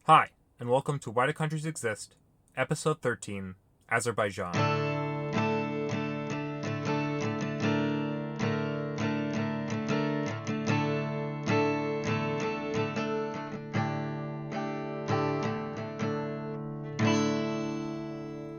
Hi, and welcome to Why Do Countries Exist, Episode 13, Azerbaijan.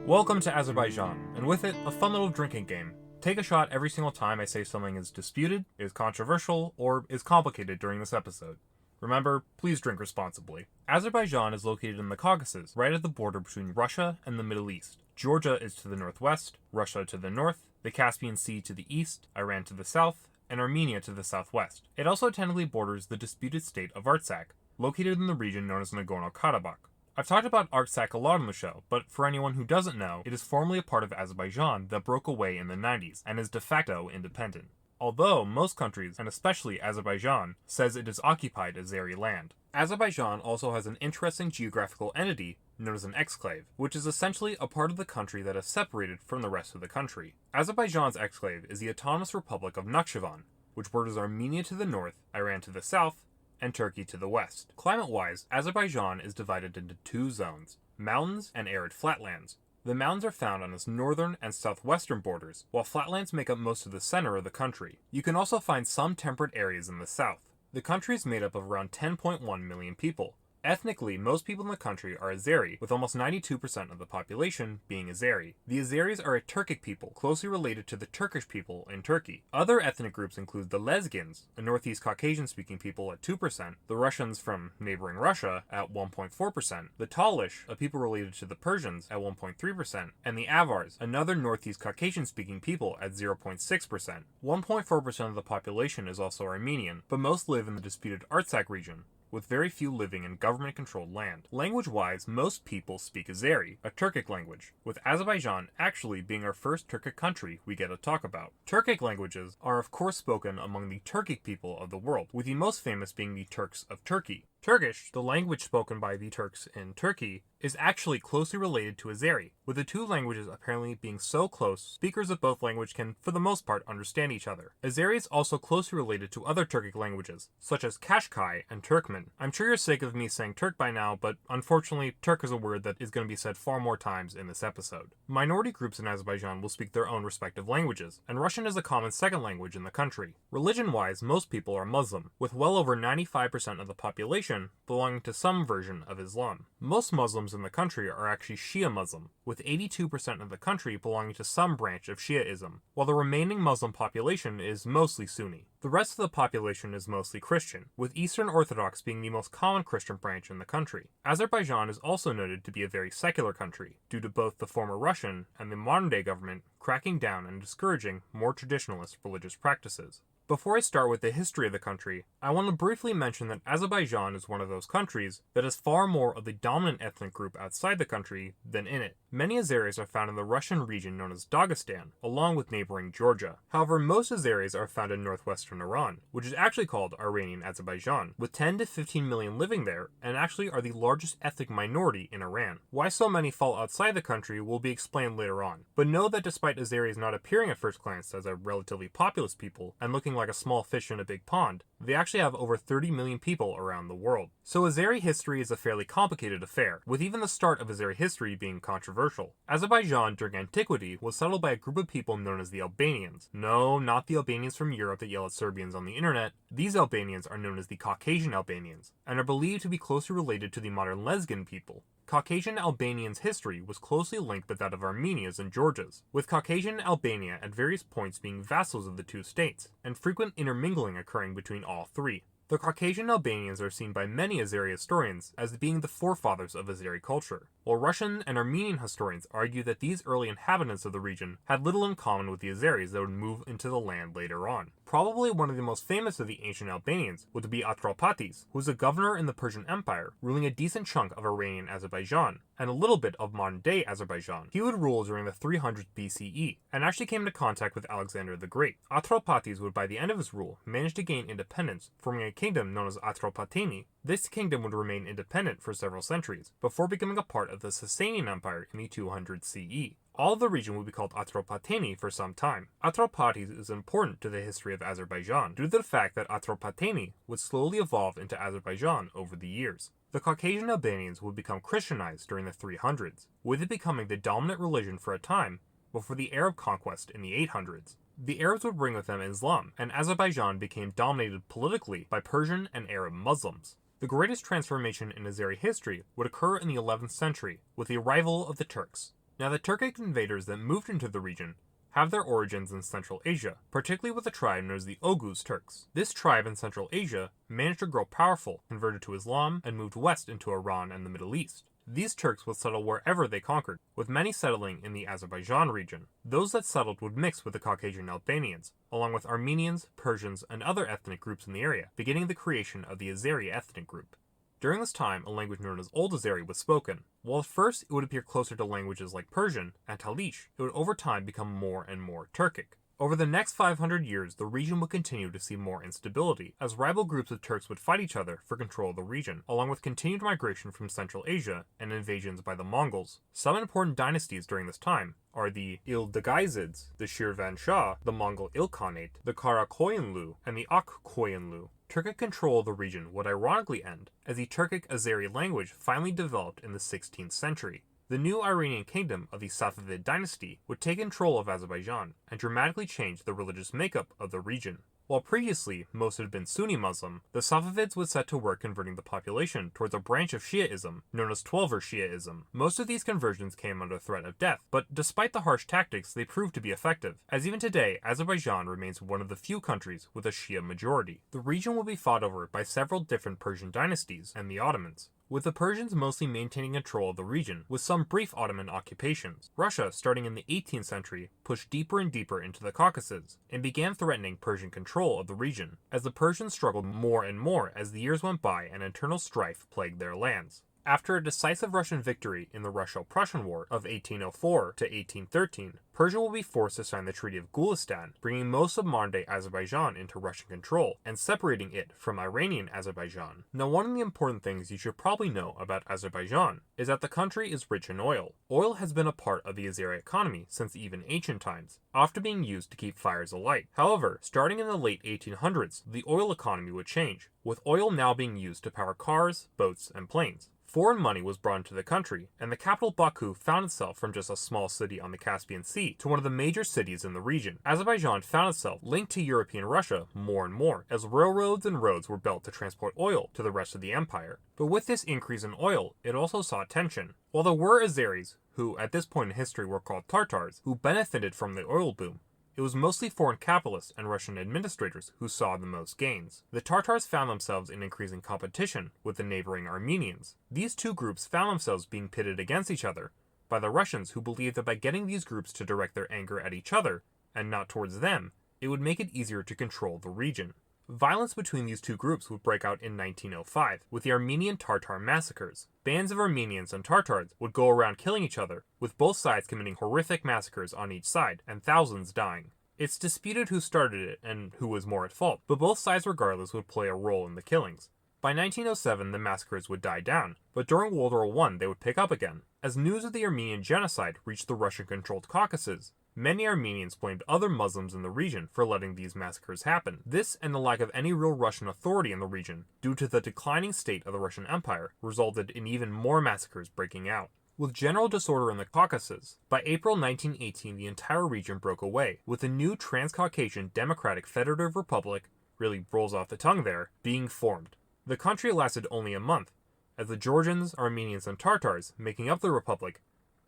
Welcome to Azerbaijan, and with it, a fun little drinking game. Take a shot every single time I say something is disputed, is controversial, or is complicated during this episode. Remember, please drink responsibly. Azerbaijan is located in the Caucasus, right at the border between Russia and the Middle East. Georgia is to the northwest, Russia to the north, the Caspian Sea to the east, Iran to the south, and Armenia to the southwest. It also technically borders the disputed state of Artsakh, located in the region known as Nagorno-Karabakh. I've talked about Artsakh a lot on the show, but for anyone who doesn't know, it is formerly a part of Azerbaijan that broke away in the 90s and is de facto independent. Although most countries, and especially Azerbaijan, says it is occupied Azeri land. Azerbaijan also has an interesting geographical entity known as an exclave, which is essentially a part of the country that is separated from the rest of the country. Azerbaijan's exclave is the Autonomous Republic of Nakhchivan, which borders Armenia to the north, Iran to the south, and Turkey to the west. Climate-wise, Azerbaijan is divided into two zones, mountains and arid flatlands. The mountains are found on its northern and southwestern borders, while flatlands make up most of the center of the country. You can also find some temperate areas in the south. The country is made up of around 10.1 million people. Ethnically, most people in the country are Azeri, with almost 92% of the population being Azeri. The Azeris are a Turkic people, closely related to the Turkish people in Turkey. Other ethnic groups include the Lezgins, a Northeast Caucasian-speaking people at 2%, the Russians from neighboring Russia at 1.4%, the Talish, a people related to the Persians at 1.3%, and the Avars, another Northeast Caucasian-speaking people at 0.6%. 1.4% of the population is also Armenian, but most live in the disputed Artsakh region, with very few living in government-controlled land. Language-wise, most people speak Azeri, a Turkic language, with Azerbaijan actually being our first Turkic country we get to talk about. Turkic languages are of course spoken among the Turkic people of the world, with the most famous being the Turks of Turkey. Turkish, the language spoken by the Turks in Turkey, is actually closely related to Azeri, with the two languages apparently being so close, speakers of both languages can, for the most part, understand each other. Azeri is also closely related to other Turkic languages, such as Kashkai and Turkmen. I'm sure you're sick of me saying Turk by now, but unfortunately, Turk is a word that is going to be said far more times in this episode. Minority groups in Azerbaijan will speak their own respective languages, and Russian is a common second language in the country. Religion-wise, most people are Muslim, with well over 95% of the population belonging to some version of Islam. Most Muslims in the country are actually Shia Muslim, with 82% of the country belonging to some branch of Shiaism, while the remaining Muslim population is mostly Sunni. The rest of the population is mostly Christian, with Eastern Orthodox being the most common Christian branch in the country. Azerbaijan is also noted to be a very secular country, due to both the former Russian and the modern-day government cracking down and discouraging more traditionalist religious practices. Before I start with the history of the country, I want to briefly mention that Azerbaijan is one of those countries that has far more of the dominant ethnic group outside the country than in it. Many Azeris are found in the Russian region known as Dagestan, along with neighboring Georgia. However, most Azeris are found in northwestern Iran, which is actually called Iranian Azerbaijan, with 10 to 15 million living there, and actually are the largest ethnic minority in Iran. Why so many fall outside the country will be explained later on, but know that despite Azeris not appearing at first glance as a relatively populous people, and looking like a small fish in a big pond, they actually have over 30 million people around the world. So Azeri history is a fairly complicated affair, with even the start of Azeri history being controversial. Azerbaijan during antiquity was settled by a group of people known as the Albanians. No, not the Albanians from Europe that yell at Serbians on the internet. These Albanians are known as the Caucasian Albanians, and are believed to be closely related to the modern Lezgin people. Caucasian Albanians' history was closely linked with that of Armenia's and Georgia's, with Caucasian Albania at various points being vassals of the two states, and frequent intermingling occurring between all three. The Caucasian Albanians are seen by many Azeri historians as being the forefathers of Azeri culture, while Russian and Armenian historians argue that these early inhabitants of the region had little in common with the Azeris that would move into the land later on. Probably one of the most famous of the ancient Albanians would be Atropates, who was a governor in the Persian Empire, ruling a decent chunk of Iranian Azerbaijan, and a little bit of modern-day Azerbaijan. He would rule during the 300s BCE, and actually came into contact with Alexander the Great. Atropates would, by the end of his rule, manage to gain independence, forming a kingdom known as Atropateni. This kingdom would remain independent for several centuries, before becoming a part of the Sasanian Empire in the 200s CE. All of the region would be called Atropateni for some time. Atropates is important to the history of Azerbaijan due to the fact that Atropateni would slowly evolve into Azerbaijan over the years. The Caucasian Albanians would become Christianized during the 300s, with it becoming the dominant religion for a time before the Arab conquest in the 800s. The Arabs would bring with them Islam, and Azerbaijan became dominated politically by Persian and Arab Muslims. The greatest transformation in Azeri history would occur in the 11th century with the arrival of the Turks. Now, the Turkic invaders that moved into the region have their origins in Central Asia, particularly with a tribe known as the Oghuz Turks. This tribe in Central Asia managed to grow powerful, converted to Islam, and moved west into Iran and the Middle East. These Turks would settle wherever they conquered, with many settling in the Azerbaijan region. Those that settled would mix with the Caucasian Albanians, along with Armenians, Persians, and other ethnic groups in the area, beginning the creation of the Azeri ethnic group. During this time, a language known as Old Azeri was spoken. While at first it would appear closer to languages like Persian and Talish, it would over time become more and more Turkic. Over the next 500 years, the region would continue to see more instability, as rival groups of Turks would fight each other for control of the region, along with continued migration from Central Asia and invasions by the Mongols. Some important dynasties during this time are the Ildegizids, the Shirvan Shah, the Mongol Ilkhanate, the Karakoyunlu, and the Akkoyunlu. Turkic control of the region would ironically end, as the Turkic Azeri language finally developed in the 16th century. The new Iranian kingdom of the Safavid dynasty would take control of Azerbaijan and dramatically change the religious makeup of the region. While previously most had been Sunni Muslim, the Safavids would set to work converting the population towards a branch of Shiaism known as Twelver Shiaism. Most of these conversions came under threat of death, but despite the harsh tactics, they proved to be effective, as even today, Azerbaijan remains one of the few countries with a Shia majority. The region will be fought over by several different Persian dynasties and the Ottomans, with the Persians mostly maintaining control of the region, with some brief Ottoman occupations. Russia, starting in the 18th century, pushed deeper and deeper into the Caucasus, and began threatening Persian control of the region, as the Persians struggled more and more as the years went by and internal strife plagued their lands. After a decisive Russian victory in the Russo-Prussian War of 1804 to 1813, Persia will be forced to sign the Treaty of Gulistan, bringing most of modern-day Azerbaijan into Russian control and separating it from Iranian Azerbaijan. Now, one of the important things you should probably know about Azerbaijan is that the country is rich in oil. Oil has been a part of the Azeri economy since even ancient times, often being used to keep fires alight. However, starting in the late 1800s, the oil economy would change, with oil now being used to power cars, boats, and planes. Foreign money was brought into the country, and the capital Baku found itself from just a small city on the Caspian Sea to one of the major cities in the region. Azerbaijan found itself linked to European Russia more and more, as railroads and roads were built to transport oil to the rest of the empire. But with this increase in oil, it also saw tension. While there were Azeris, who at this point in history were called Tartars, who benefited from the oil boom, it was mostly foreign capitalists and Russian administrators who saw the most gains. The Tartars found themselves in increasing competition with the neighboring Armenians. These two groups found themselves being pitted against each other by the Russians, who believed that by getting these groups to direct their anger at each other, and not towards them, it would make it easier to control the region. Violence between these two groups would break out in 1905, with the Armenian Tartar massacres. Bands of Armenians and Tartars would go around killing each other, with both sides committing horrific massacres on each side, and thousands dying. It's disputed who started it and who was more at fault, but both sides regardless would play a role in the killings. By 1907, the massacres would die down, but during World War I they would pick up again. As news of the Armenian genocide reached the Russian-controlled Caucasus, many Armenians blamed other Muslims in the region for letting these massacres happen. This, and the lack of any real Russian authority in the region, due to the declining state of the Russian Empire, resulted in even more massacres breaking out. With general disorder in the Caucasus, by April 1918 the entire region broke away, with a new Transcaucasian Democratic Federative Republic, really rolls off the tongue there, being formed. The country lasted only a month, as the Georgians, Armenians, and Tartars, making up the republic,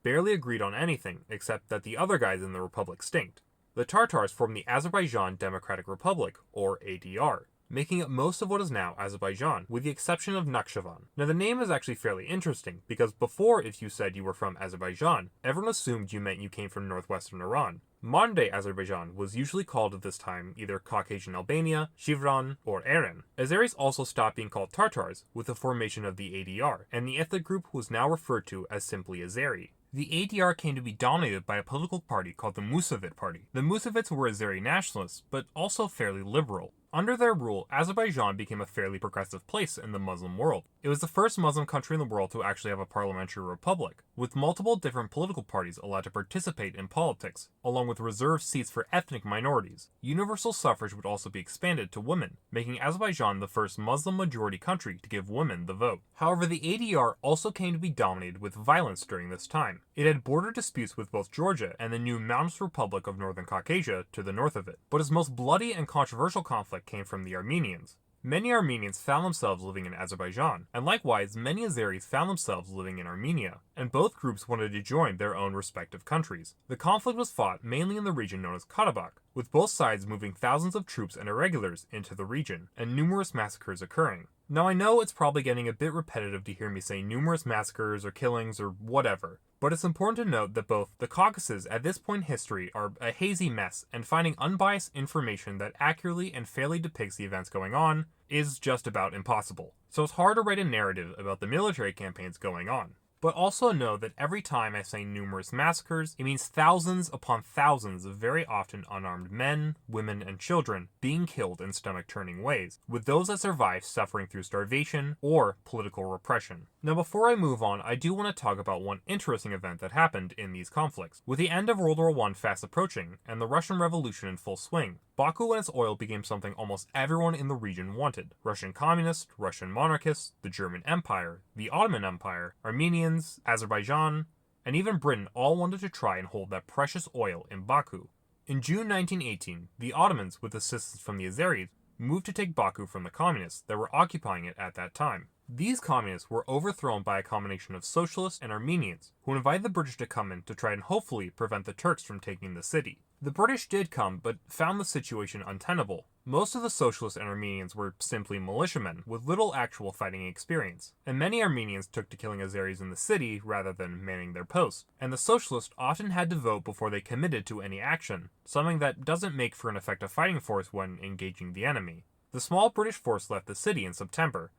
barely agreed on anything except that the other guys in the republic stinked. The Tartars formed the Azerbaijan Democratic Republic, or ADR, making up most of what is now Azerbaijan, with the exception of Nakhchivan. Now, the name is actually fairly interesting, because before, if you said you were from Azerbaijan, everyone assumed you meant you came from northwestern Iran. Modern-day Azerbaijan was usually called at this time either Caucasian Albania, Shirvan, or Eren. Azeris also stopped being called Tartars with the formation of the ADR, and the ethnic group was now referred to as simply Azeri. The ADR came to be dominated by a political party called the Musavid Party. The Musavids were Azeri nationalists, but also fairly liberal. Under their rule, Azerbaijan became a fairly progressive place in the Muslim world. It was the first Muslim country in the world to actually have a parliamentary republic, with multiple different political parties allowed to participate in politics, along with reserved seats for ethnic minorities. Universal suffrage would also be expanded to women, making Azerbaijan the first Muslim-majority country to give women the vote. However, the ADR also came to be dominated with violence during this time. It had border disputes with both Georgia and the new Mountainous Republic of Northern Caucasia to the north of it. But its most bloody and controversial conflict came from the Armenians. Many Armenians found themselves living in Azerbaijan, and likewise many Azeris found themselves living in Armenia, and both groups wanted to join their own respective countries. The conflict was fought mainly in the region known as Karabakh, with both sides moving thousands of troops and irregulars into the region, and numerous massacres occurring. Now I know it's probably getting a bit repetitive to hear me say numerous massacres or killings or whatever, but it's important to note that both the Caucasus at this point in history are a hazy mess, and finding unbiased information that accurately and fairly depicts the events going on is just about impossible. So it's hard to write a narrative about the military campaigns going on. But also know that every time I say numerous massacres, it means thousands upon thousands of very often unarmed men, women, and children being killed in stomach-turning ways, with those that survive suffering through starvation or political repression. Now before I move on, I do want to talk about one interesting event that happened in these conflicts. With the end of World War I fast approaching, and the Russian Revolution in full swing, Baku and its oil became something almost everyone in the region wanted. Russian communists, Russian monarchists, the German Empire, the Ottoman Empire, Armenians, Azerbaijan, and even Britain all wanted to try and hold that precious oil in Baku. In June 1918, the Ottomans, with assistance from the Azeris, moved to take Baku from the communists that were occupying it at that time. These communists were overthrown by a combination of socialists and Armenians, who invited the British to come in to try and hopefully prevent the Turks from taking the city. The British did come, but found the situation untenable. Most of the socialists and Armenians were simply militiamen, with little actual fighting experience, and many Armenians took to killing Azeris in the city rather than manning their posts, and the socialists often had to vote before they committed to any action, something that doesn't make for an effective fighting force when engaging the enemy. The small British force left the city in September,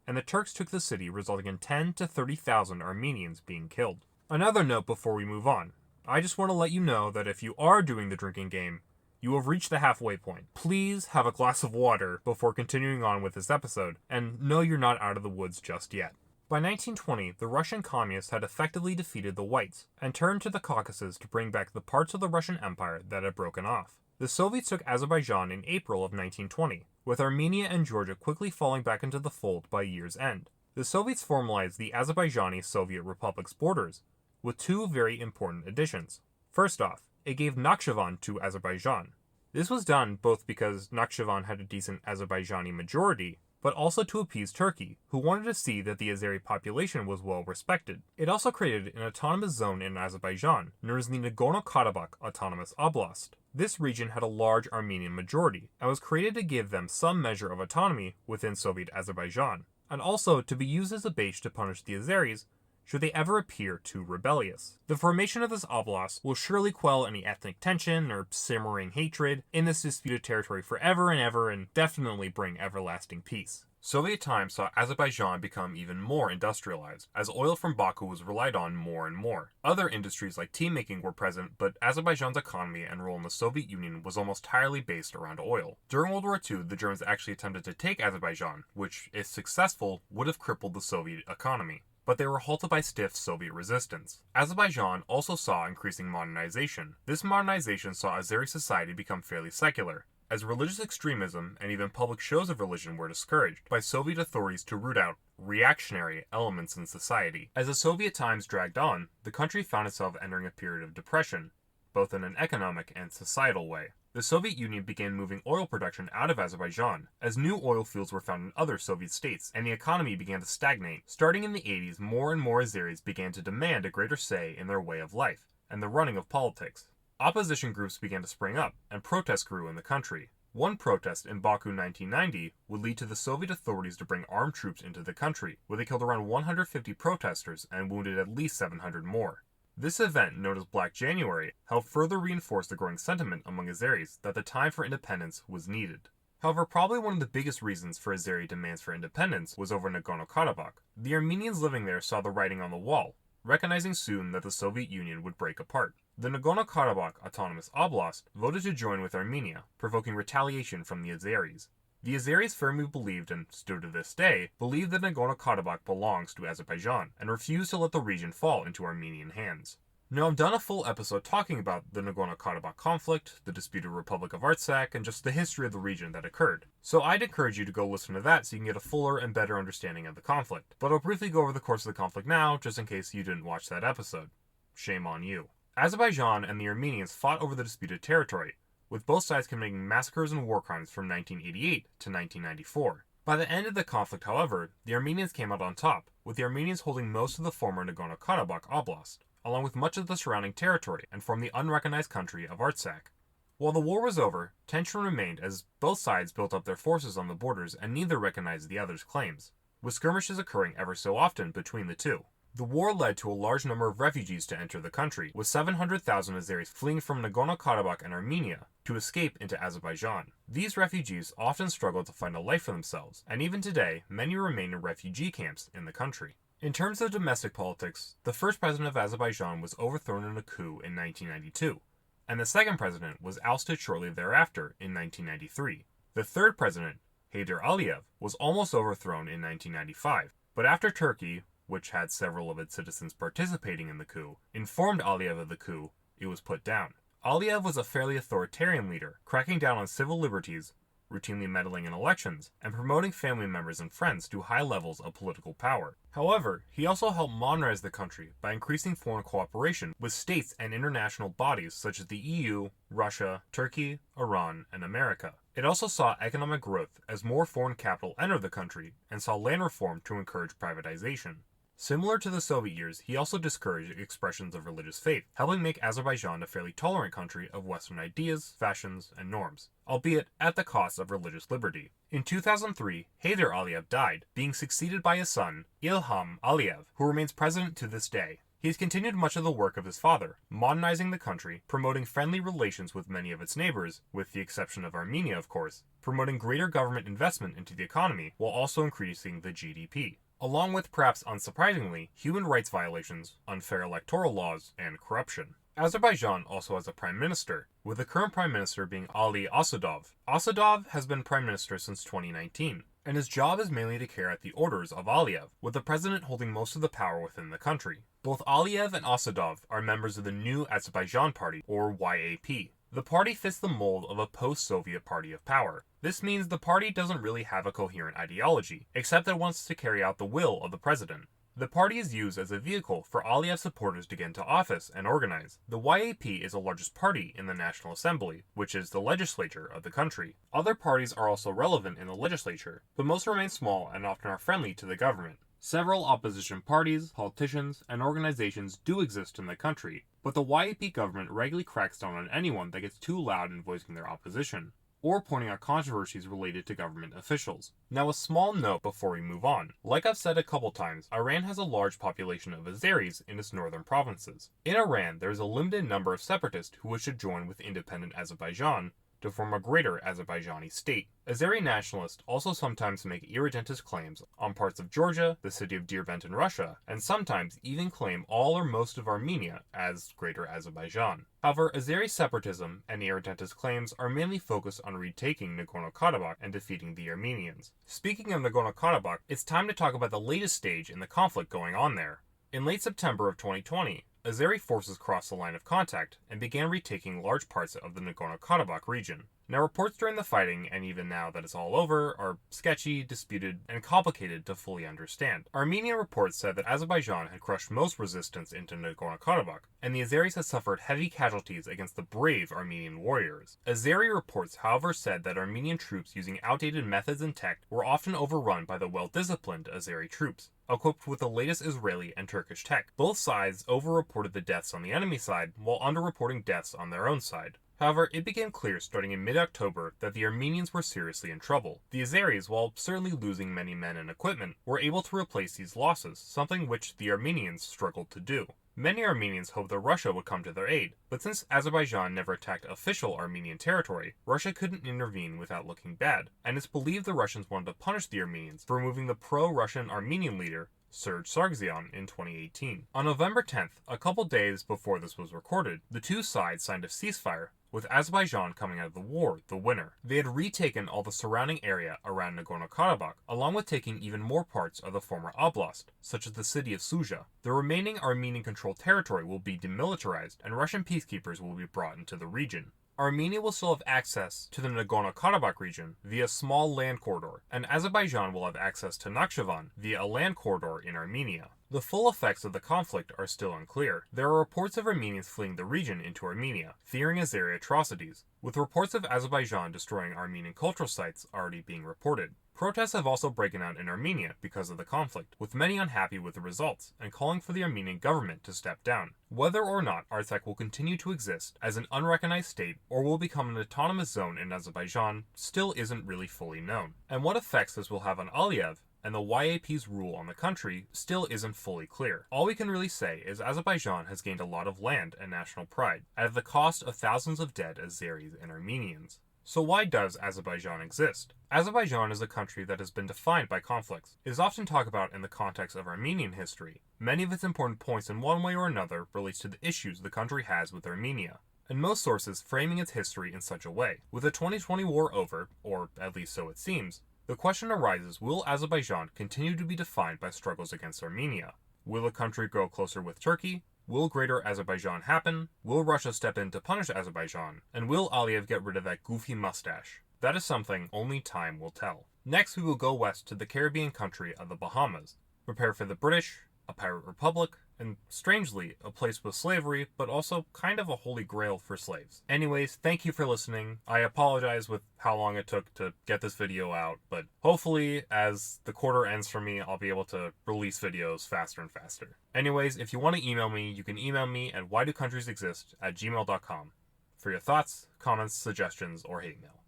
and the Turks took the city, resulting in 10 to 30,000 Armenians being killed. Another note before we move on. I just want to let you know that if you are doing the drinking game, you have reached the halfway point. Please have a glass of water before continuing on with this episode, and know you're not out of the woods just yet. By 1920, the Russian communists had effectively defeated the Whites, and turned to the Caucasus to bring back the parts of the Russian Empire that had broken off. The Soviets took Azerbaijan in April of 1920, with Armenia and Georgia quickly falling back into the fold by year's end. The Soviets formalized the Azerbaijani Soviet Republic's borders, with two very important additions. First off, it gave Nakhchivan to Azerbaijan. This was done both because Nakhchivan had a decent Azerbaijani majority, but also to appease Turkey, who wanted to see that the Azeri population was well respected. It also created an autonomous zone in Azerbaijan, known as the Nagorno-Karabakh Autonomous Oblast. This region had a large Armenian majority, and was created to give them some measure of autonomy within Soviet Azerbaijan, and also to be used as a base to punish the Azeris should they ever appear too rebellious. The formation of this oblast will surely quell any ethnic tension or simmering hatred in this disputed territory forever and ever, and definitely bring everlasting peace. Soviet times saw Azerbaijan become even more industrialized, as oil from Baku was relied on more and more. Other industries like tea making were present, but Azerbaijan's economy and role in the Soviet Union was almost entirely based around oil. During World War II, the Germans actually attempted to take Azerbaijan, which, if successful, would have crippled the Soviet economy, but they were halted by stiff Soviet resistance. Azerbaijan also saw increasing modernization. This modernization saw Azeri society become fairly secular, as religious extremism and even public shows of religion were discouraged by Soviet authorities to root out reactionary elements in society. As the Soviet times dragged on, the country found itself entering a period of depression, both in an economic and societal way. The Soviet Union began moving oil production out of Azerbaijan, as new oil fields were found in other Soviet states, and the economy began to stagnate. Starting in the 80s, more and more Azeris began to demand a greater say in their way of life, and the running of politics. Opposition groups began to spring up, and protests grew in the country. One protest in Baku 1990 would lead to the Soviet authorities to bring armed troops into the country, where they killed around 150 protesters and wounded at least 700 more. This event, known as Black January, helped further reinforce the growing sentiment among Azeris that the time for independence was needed. However, probably one of the biggest reasons for Azeri demands for independence was over Nagorno-Karabakh. The Armenians living there saw the writing on the wall, recognizing soon that the Soviet Union would break apart. The Nagorno-Karabakh Autonomous Oblast voted to join with Armenia, provoking retaliation from the Azeris. The Azeris firmly believed, and still to this day, believe that Nagorno-Karabakh belongs to Azerbaijan, and refuse to let the region fall into Armenian hands. Now, I've done a full episode talking about the Nagorno-Karabakh conflict, the disputed Republic of Artsakh, and just the history of the region that occurred. So I'd encourage you to go listen to that so you can get a fuller and better understanding of the conflict. But I'll briefly go over the course of the conflict now, just in case you didn't watch that episode. Shame on you. Azerbaijan and the Armenians fought over the disputed territory, with both sides committing massacres and war crimes from 1988 to 1994. By the end of the conflict, however, the Armenians came out on top, with the Armenians holding most of the former Nagorno-Karabakh Oblast, along with much of the surrounding territory, and formed the unrecognized country of Artsakh. While the war was over, tension remained as both sides built up their forces on the borders and neither recognized the other's claims, with skirmishes occurring ever so often between the two. The war led to a large number of refugees to enter the country, with 700,000 Azeris fleeing from Nagorno-Karabakh and Armenia to escape into Azerbaijan. These refugees often struggled to find a life for themselves, and even today, many remain in refugee camps in the country. In terms of domestic politics, the first president of Azerbaijan was overthrown in a coup in 1992, and the second president was ousted shortly thereafter in 1993. The third president, Heydar Aliyev, was almost overthrown in 1995, but after Turkey, which had several of its citizens participating in the coup, informed Aliyev of the coup, it was put down. Aliyev was a fairly authoritarian leader, cracking down on civil liberties, routinely meddling in elections, and promoting family members and friends to high levels of political power. However, he also helped modernize the country by increasing foreign cooperation with states and international bodies such as the EU, Russia, Turkey, Iran, and America. It also saw economic growth as more foreign capital entered the country, and saw land reform to encourage privatization. Similar to the Soviet years, he also discouraged expressions of religious faith, helping make Azerbaijan a fairly tolerant country of Western ideas, fashions, and norms, albeit at the cost of religious liberty. In 2003, Heydar Aliyev died, being succeeded by his son, Ilham Aliyev, who remains president to this day. He has continued much of the work of his father, modernizing the country, promoting friendly relations with many of its neighbors, with the exception of Armenia, of course, promoting greater government investment into the economy, while also increasing the GDP. Along with, perhaps unsurprisingly, human rights violations, unfair electoral laws, and corruption. Azerbaijan also has a prime minister, with the current prime minister being Ali Asadov. Asadov has been prime minister since 2019, and his job is mainly to carry out the orders of Aliyev, with the president holding most of the power within the country. Both Aliyev and Asadov are members of the New Azerbaijan Party, or YAP. The party fits the mold of a post-Soviet party of power. This means the party doesn't really have a coherent ideology, except that it wants to carry out the will of the president. The party is used as a vehicle for Aliyev supporters to get into office and organize. The YAP is the largest party in the National Assembly, which is the legislature of the country. Other parties are also relevant in the legislature, but most remain small and often are friendly to the government. Several opposition parties, politicians, and organizations do exist in the country, but the YAP government regularly cracks down on anyone that gets too loud in voicing their opposition, or pointing out controversies related to government officials. Now, a small note before we move on. Like I've said a couple times, Iran has a large population of Azeris in its northern provinces. In Iran, there is a limited number of separatists who wish to join with independent Azerbaijan to form a greater Azerbaijani state. Azeri nationalists also sometimes make irredentist claims on parts of Georgia, the city of Derbent in Russia, and sometimes even claim all or most of Armenia as Greater Azerbaijan. However, Azeri separatism and irredentist claims are mainly focused on retaking Nagorno-Karabakh and defeating the Armenians. Speaking of Nagorno-Karabakh, it's time to talk about the latest stage in the conflict going on there. In late September of 2020, Azeri forces crossed the line of contact and began retaking large parts of the Nagorno-Karabakh region. Now, reports during the fighting, and even now that it's all over, are sketchy, disputed, and complicated to fully understand. Armenian reports said that Azerbaijan had crushed most resistance into Nagorno-Karabakh, and the Azeris had suffered heavy casualties against the brave Armenian warriors. Azeri reports, however, said that Armenian troops using outdated methods and tech were often overrun by the well-disciplined Azeri troops, equipped with the latest Israeli and Turkish tech. Both sides over-reported the deaths on the enemy side, while under-reporting deaths on their own side. However, it became clear starting in mid-October that the Armenians were seriously in trouble. The Azeris, while certainly losing many men and equipment, were able to replace these losses, something which the Armenians struggled to do. Many Armenians hoped that Russia would come to their aid, but since Azerbaijan never attacked official Armenian territory, Russia couldn't intervene without looking bad, and it's believed the Russians wanted to punish the Armenians for removing the pro-Russian Armenian leader, Serge Sargsyan in 2018. On November 10th, a couple days before this was recorded, the two sides signed a ceasefire, with Azerbaijan coming out of the war the winner. They had retaken all the surrounding area around Nagorno-Karabakh, along with taking even more parts of the former oblast, such as the city of Suja. The remaining Armenian-controlled territory will be demilitarized, and Russian peacekeepers will be brought into the region. Armenia will still have access to the Nagorno-Karabakh region via a small land corridor, and Azerbaijan will have access to Nakhchivan via a land corridor in Armenia. The full effects of the conflict are still unclear. There are reports of Armenians fleeing the region into Armenia, fearing Azeri atrocities, with reports of Azerbaijan destroying Armenian cultural sites already being reported. Protests have also broken out in Armenia because of the conflict, with many unhappy with the results and calling for the Armenian government to step down. Whether or not Artsakh will continue to exist as an unrecognized state or will become an autonomous zone in Azerbaijan still isn't really fully known. And what effects this will have on Aliyev and the YAP's rule on the country still isn't fully clear. All we can really say is Azerbaijan has gained a lot of land and national pride, at the cost of thousands of dead Azeris and Armenians. So why does Azerbaijan exist? Azerbaijan is a country that has been defined by conflicts. It is often talked about in the context of Armenian history. Many of its important points in one way or another relates to the issues the country has with Armenia, and most sources framing its history in such a way. With the 2020 war over, or at least so it seems, the question arises, will Azerbaijan continue to be defined by struggles against Armenia? Will the country grow closer with Turkey? Will Greater Azerbaijan happen? Will Russia step in to punish Azerbaijan? And will Aliyev get rid of that goofy mustache? That is something only time will tell. Next, we will go west to the Caribbean country of the Bahamas. Prepare for the British, a pirate republic, and strangely, a place with slavery, but also kind of a holy grail for slaves. Anyways, thank you for listening. I apologize with how long it took to get this video out, but hopefully, as the quarter ends for me, I'll be able to release videos faster and faster. Anyways, if you want to email me, you can email me at whydocountries.exist@gmail.com for your thoughts, comments, suggestions, or hate mail.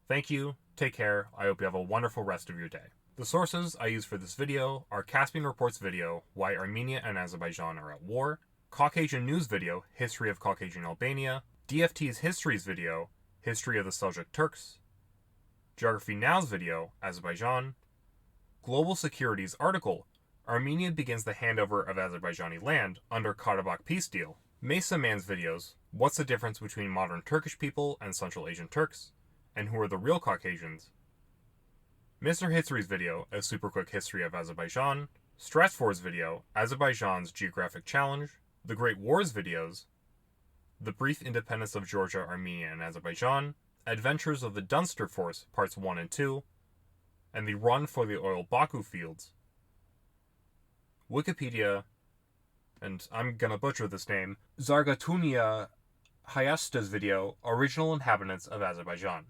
Thank you, take care, I hope you have a wonderful rest of your day. The sources I use for this video are Caspian Report's video, Why Armenia and Azerbaijan Are at War, Caucasian News video, History of Caucasian Albania, DFT's Histories video, History of the Seljuk Turks, Geography Now's video, Azerbaijan, Global Security's article, Armenia begins the handover of Azerbaijani land under Karabakh peace deal, Mesa Man's videos, What's the difference between modern Turkish people and Central Asian Turks, and who are the real Caucasians, Mr. History's video, A Super Quick History of Azerbaijan, Stratford's video, Azerbaijan's Geographic Challenge, The Great Wars videos, The Brief Independence of Georgia, Armenia, and Azerbaijan, Adventures of the Dunster Force, Parts 1 and 2, and The Run for the Oil Baku Fields, Wikipedia, and I'm gonna butcher this name, Zargatunia Hayasta's video, Original Inhabitants of Azerbaijan.